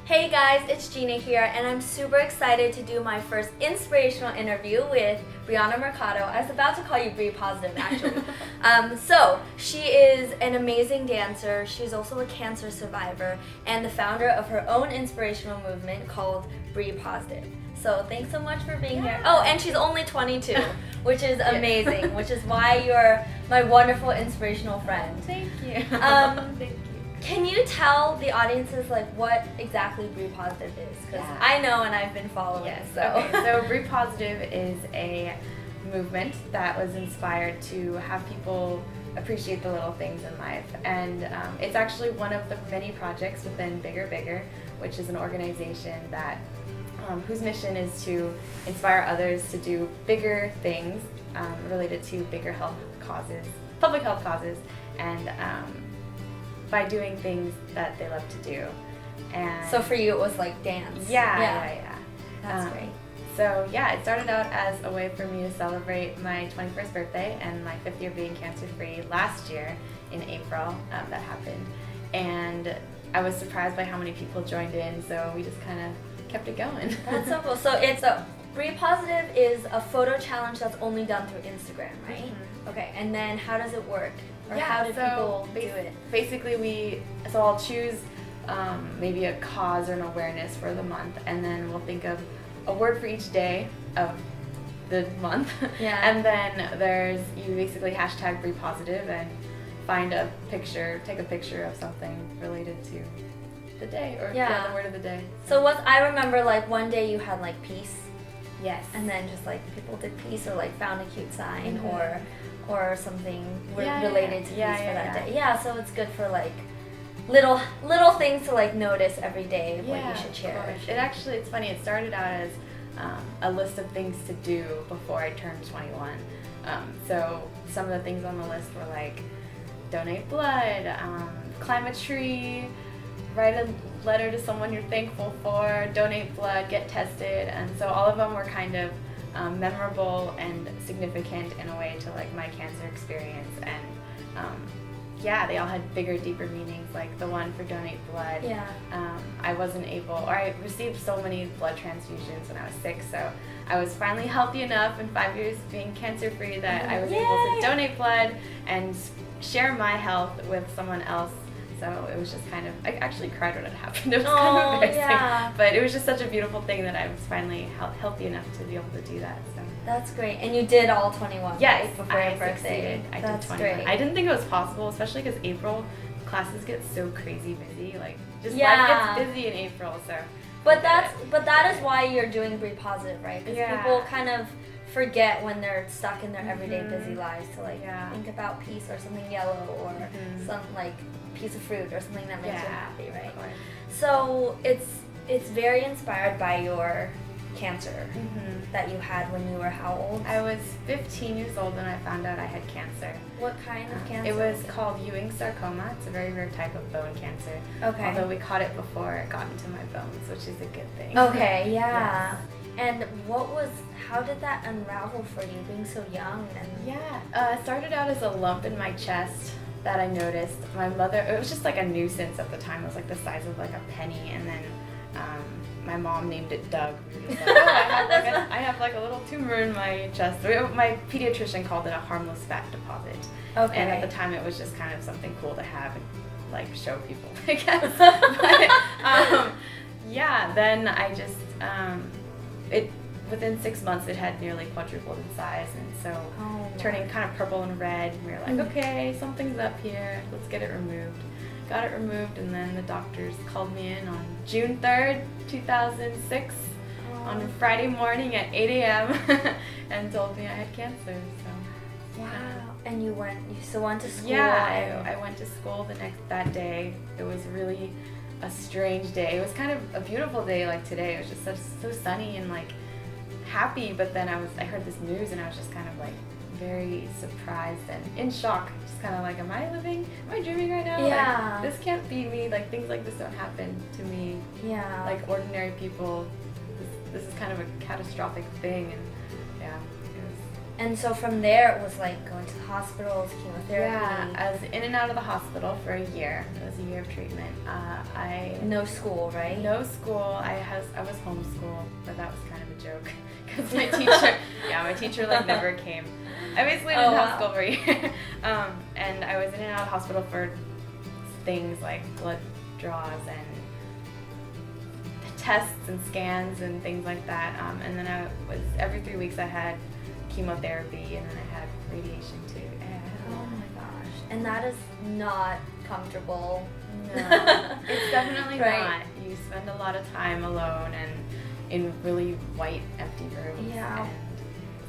Hey guys, it's Gina here, and I'm super excited to do my first inspirational interview with Brianna Mercado. I was about to call you BriPositive, actually. So, she is an amazing dancer. She's also a cancer survivor and the founder of her own inspirational movement called BriPositive. So, thanks so much for being here. Oh, and she's only 22, which is amazing, which is why you're my wonderful inspirational friend. Thank you. Thank you. Can you tell the audiences like what exactly BriPositive is? Because I know and I've been following. Yes. So. Okay. So BriPositive is a movement that was inspired to have people appreciate the little things in life, and it's actually one of the many projects within Bigger, which is an organization that whose mission is to inspire others to do bigger things related to bigger health causes, public health causes, and by doing things that they love to do. And so for you it was like dance. Yeah. That's great. So yeah, it started out as a way for me to celebrate my 21st birthday and my 5th year being cancer-free last year in April. That happened. And I was surprised by how many people joined in, so we just kind of kept it going. That's so cool. So it's BriPositive is a photo challenge that's only done through Instagram, right? Mm-hmm. Okay, and then how does it work? Or how do people do it? Basically I'll choose maybe a cause or an awareness for the month, and then we'll think of a word for each day of the month. Yeah. And then you basically hashtag BriPositive and find a picture, take a picture of something related to the day or the word of the day. So I remember like one day you had like peace. Yes. And then just like people did peace or like found a cute sign or something related to peace for that day. Yeah, so it's good for like little things to like notice every day what you should cherish. It's funny, it started out as a list of things to do before I turned 21. So some of the things on the list were like donate blood, climb a tree, write a letter to someone you're thankful for, donate blood, get tested, and so all of them were kind of memorable and significant in a way to like my cancer experience, and they all had bigger, deeper meanings. Like the one for donate blood, I received so many blood transfusions when I was sick, so I was finally healthy enough in 5 years being cancer free that I was able to donate blood and share my health with someone else. So it was just I actually cried when it happened. It was kind of embarrassing, but it was just such a beautiful thing that I was finally healthy enough to be able to do that. So that's great. And you did all 21 yes, before your birthday. Succeeded. I that's did 21. Great. I didn't think it was possible, especially because April classes get so crazy busy. Like life gets busy in April. So but that is why you're doing BriPositive, right? Because people kind of forget when they're stuck in their everyday busy lives to like think about peace or something yellow or some like piece of fruit or something that makes you happy, right? So it's very inspired by your cancer that you had when you were how old? I was 15 years old when I found out I had cancer. What kind of cancer? It was called Ewing Sarcoma. It's a very rare type of bone cancer. Okay. Although we caught it before it got into my bones, which is a good thing. Okay, yeah. Yes. And how did that unravel for you being so young? It started out as a lump in my chest that I noticed. My mother, it was just like a nuisance at the time. It was like the size of like a penny, and then my mom named it Doug. We were just like, I have like a little tumor in my chest. My pediatrician called it a harmless fat deposit. Okay. And at the time it was just kind of something cool to have and like show people, I guess. But, then I just, within 6 months it had nearly quadrupled in size, and so turning kind of purple and red, and we were like, okay, something's up here, let's get it removed. Got it removed, and then the doctors called me in on June 3rd, 2006, on a Friday morning at 8 a.m. and told me I had cancer. So wow. And you still went to school? Yeah, I went to school that day. It was really a strange day. It was kind of a beautiful day like today. It was just so sunny and like happy, but then I heard this news and I was just kind of like very surprised and in shock, just kind of like, am I dreaming right now? Yeah. Like, this can't be me, like things like this don't happen to me. Yeah. Like ordinary people, this is kind of a catastrophic thing, and And so from there, it was like going to the hospitals, chemotherapy. Yeah, I was in and out of the hospital for a year. It was a year of treatment. No school, right? No school. I was homeschooled, but that was kind of a joke because my teacher like never came. I basically didn't have school for a year. And I was in and out of the hospital for things like blood draws and tests and scans and things like that. And then every 3 weeks I had chemotherapy, and then I had radiation too. Oh my gosh. And that is not comfortable. No, it's definitely Right. not. You spend a lot of time alone and in really white, empty rooms. Yeah. And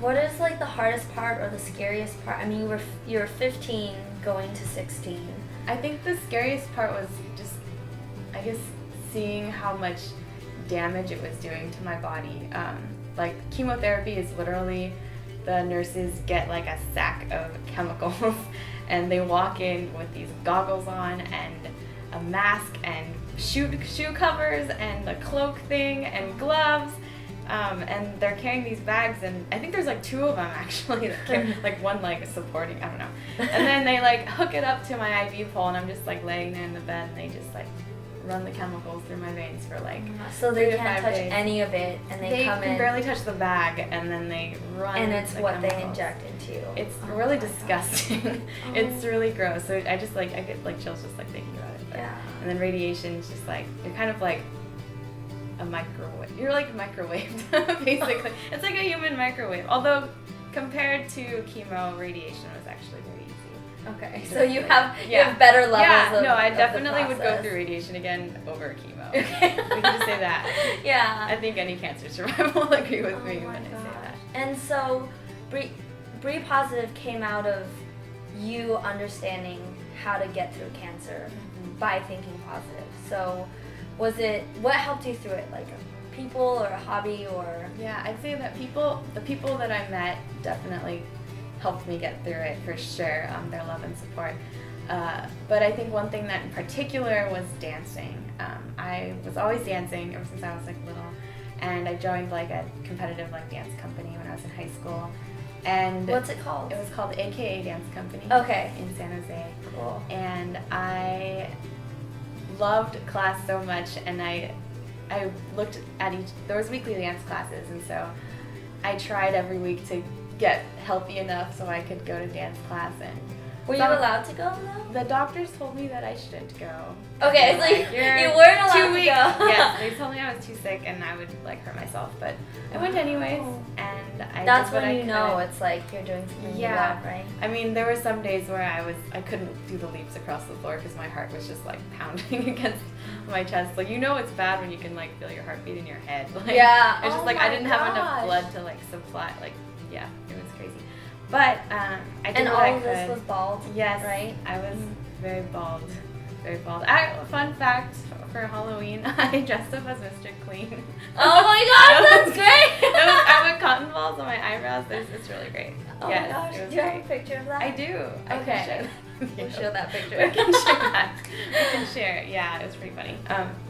What is like the hardest part or the scariest part? I mean, you were 15 going to 16. I think the scariest part was just, I guess, seeing how much damage it was doing to my body. Like chemotherapy is literally, the nurses get like a sack of chemicals and they walk in with these goggles on and a mask and shoe covers and a cloak thing and gloves. And they're carrying these bags, and I think there's like 2 of them actually, that carry, like one leg is supporting, I don't know. And then they like hook it up to my IV pole, and I'm just like laying there in the bed, and they just like run the chemicals through my veins for like so they 3 to can't 5 touch days. any of it, and they come can in barely touch the bag, and then they run. and it's the what they chemicals. inject into you. It's Oh really my disgusting. gosh. It's really gross. So I get like chills just like thinking about it. But, Yeah. And then radiation is just like, you're kind of like a microwave. You're like microwaved, basically. It's like a human microwave. Although compared to chemo, radiation was actually very easy. Okay, so you have better levels Yeah, of no, I of the definitely would go process. through radiation again over chemo. Okay. We can just say that. Yeah. I think any cancer survivor will agree with me Oh my when I say gosh. that. And so, BriPositive came out of you understanding how to get through cancer by thinking positive. So, what helped you through it? Like people or a hobby or? Yeah, I'd say that the people that I met definitely helped me get through it for sure, their love and support. But I think one thing that in particular was dancing. I was always dancing ever since I was like little, and I joined like a competitive like dance company when I was in high school. And What's it called? It was called AKA Dance Company. Okay. In San Jose. Cool. And I loved class so much, and I looked at there was weekly dance classes, and so I tried every week to get healthy enough so I could go to dance class. And Were you allowed to go though? the doctors told me that I shouldn't go. Okay, so Like, you weren't allowed too to weak. go. Yes, they told me I was too sick and I would like hurt myself, but I went anyways, and I That's did what when I you know could. it's like you're doing something you Yeah. love, right? I mean, there were some days where I couldn't do the leaps across the floor because my heart was just like pounding against my chest. Like, you know it's bad when you can like feel your heartbeat in your head. Like, Yeah. it's just Oh like I my didn't have enough gosh. blood to like supply. Like, yeah, it was crazy. But I did And what all I of could. this was bald. Yes, right? I was very bald. Very bald. Fun fact, for Halloween, I dressed up as Mr. Clean. Oh my gosh, that's great! I put cotton balls on my eyebrows. It's really great. Oh Yes, my gosh, it was do you have great. a picture of that? I do. I Okay. can show We'll show that picture. We can share that. We can share. Yeah, it was pretty funny.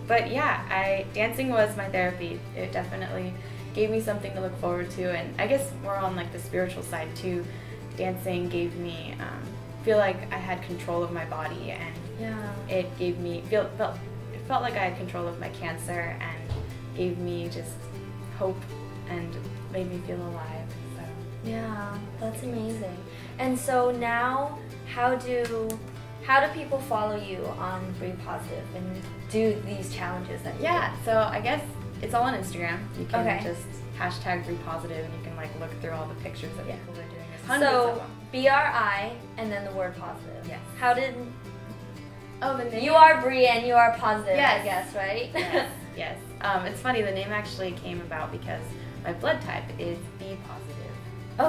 But yeah, dancing was my therapy. It definitely gave me something to look forward to, and I guess more on like the spiritual side too. Dancing gave me feel like I had control of my body, and Yeah. it gave me it felt like I had control of my cancer, and gave me just hope and made me feel alive. So Yeah, that's amazing. And so now, how do people follow you on BriPositive and do these challenges that you yeah, so I guess it's all on Instagram. You can Okay. just hashtag BriPositive, and you can like look through all the pictures that Yeah. people are doing. There's do? hundreds of So them. BRI and then the word positive. Yes. How did Oh, the name. you are Bree and you are positive? Yes. I guess, right? Yes. Yes. It's funny. The name actually came about because my blood type is B positive.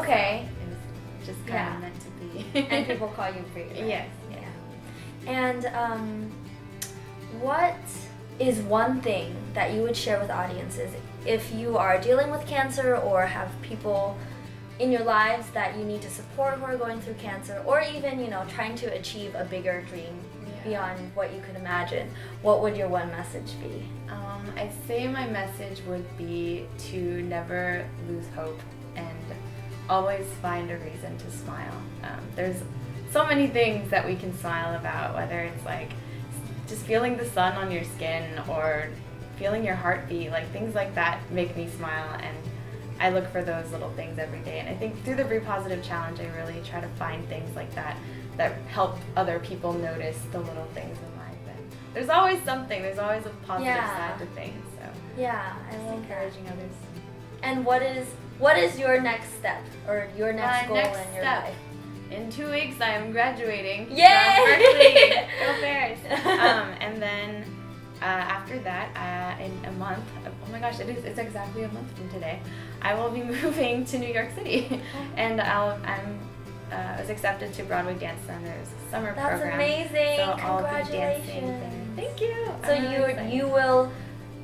Okay. It was just kind Yeah. of meant to be. And people call you Bree. Right? Yes. Yeah. And what is one thing that you would share with audiences if you are dealing with cancer or have people in your lives that you need to support who are going through cancer, or even, trying to achieve a bigger dream beyond what you could imagine? What would your one message be? I'd say my message would be to never lose hope and always find a reason to smile. There's so many things that we can smile about, whether it's like just feeling the sun on your skin or feeling your heartbeat, like things like that make me smile, and I look for those little things every day. And I think through the BriPositive challenge, I really try to find things like that help other people notice the little things in life. And there's always something, there's always a positive side to things. So yeah, I just love encouraging that. others. And what is your next step or your next goal in your life? In 2 weeks, I am graduating Yay! from Berkeley. Go Bears! And then after that, in a month, oh my gosh, it's exactly a month from today, I will be moving to New York City, and I was accepted to Broadway Dance Center's summer program. That's amazing! So Congratulations! I'll be dancing there. Thank you! So I'm really excited. you will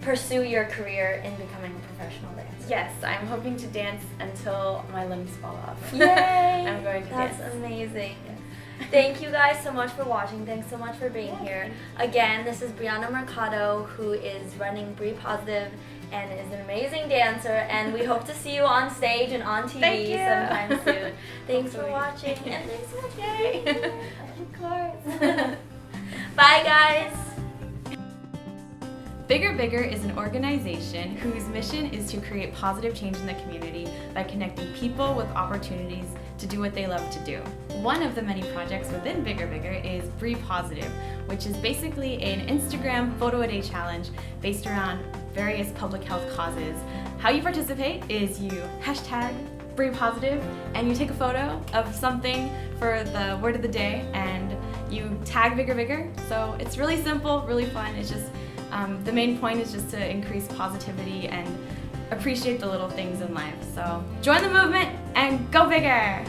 pursue your career in becoming a professional dancer? Yes, I'm hoping to dance until my limbs fall off. Yay! I'm going to dance. That's amazing. Yes. Thank you guys so much for watching. Thanks so much for being here. Again, this is Brianna Mercado, who is running BriPositive and is an amazing dancer, and we hope to see you on stage and on TV sometime soon. Thanks for watching, and thanks so much for being here. Of course. Bye, guys. Bigger Bigger is an organization whose mission is to create positive change in the community by connecting people with opportunities to do what they love to do. One of the many projects within Bigger Bigger is BriPositive, which is basically an Instagram photo a day challenge based around various public health causes. How you participate is you hashtag BriPositive and you take a photo of something for the word of the day and you tag Bigger Bigger. So it's really simple, really fun. It's just the main point is just to increase positivity and appreciate the little things in life. So join the movement and go bigger!